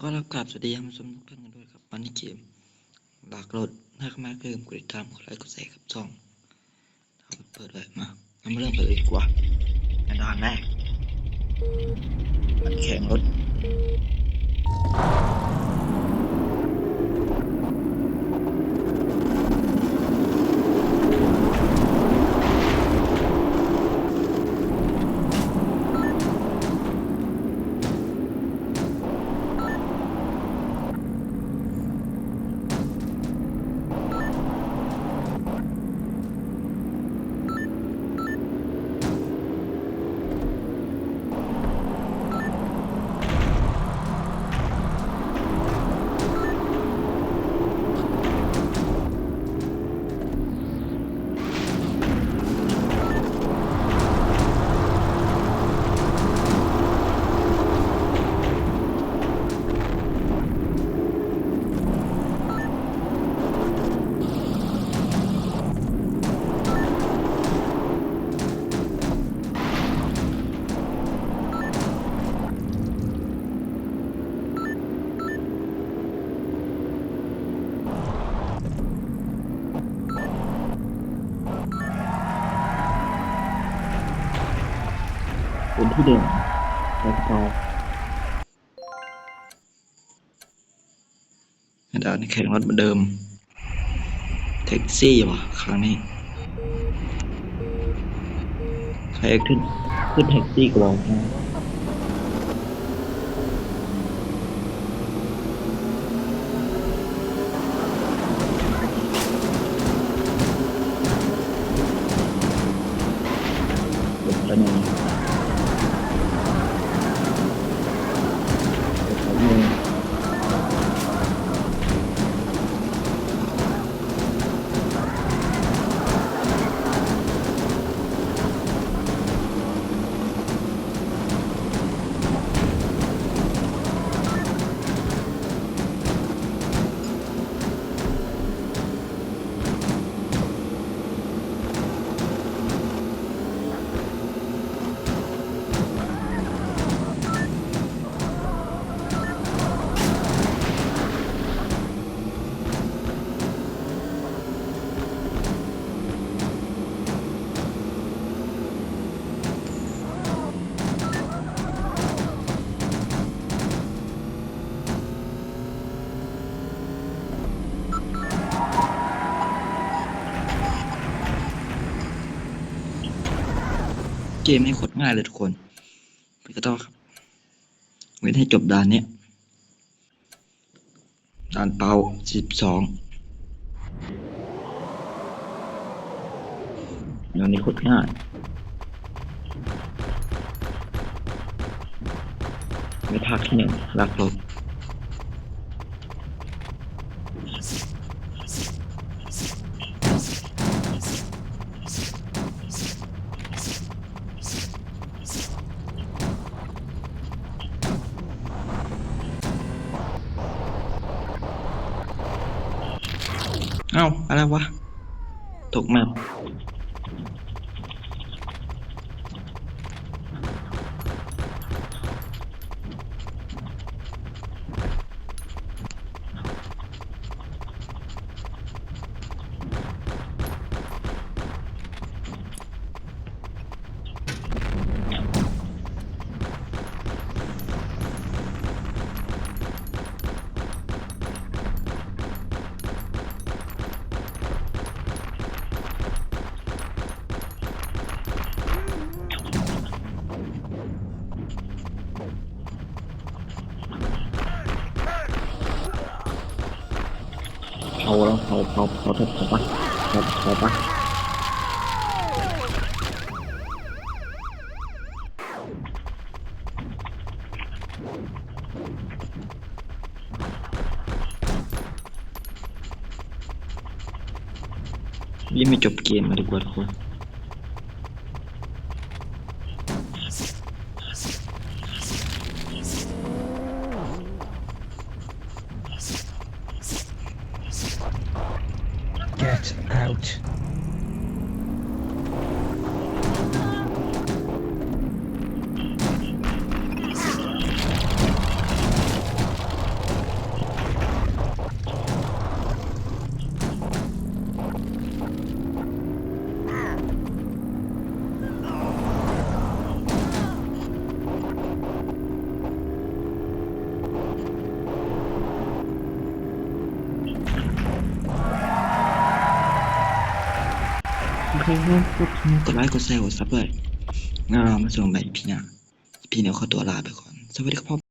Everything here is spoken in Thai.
ก็รับกราบสวัสดีท่านผู้ชมทุกท่านกันด้วยครับวันนี้เกมหลากรถถ้าเข้ามาเริ่มกดติดตามกดไลค์กดแชร์กับช่องเปิดเลยมาเรามาเริ่มกันเลยดีกว่าในด่านแรกมันแข่งรถเป็นที่เดิมแล้วก็ในด่านแข่งรถเหมือนเดิมแท็กซี่ว่ะครั้งนี้ใครขึ้นแท็กซี่ก็บอกนะเด็กคนนึงเกมนี้โคตรง่ายเลยทุกคนพี่ก็ต้องครับเว้นให้จบด่านนี้ด่านเปา12ด่านนี้โคตรง่ายไม่ภาคที่1ลักรถเอ้าอะไรวะตกแมปแล้วเผาปะเผาปะยังไม่จบเกมมาดีกว่าทุกคนGet out. เ โอเคครับโอเค กดไลค์กดแชร์กดซับด้วยงั้นเรามาส่งไปพี่เนี่ยขอตัวลาไปก่อนสวัสดีครับผม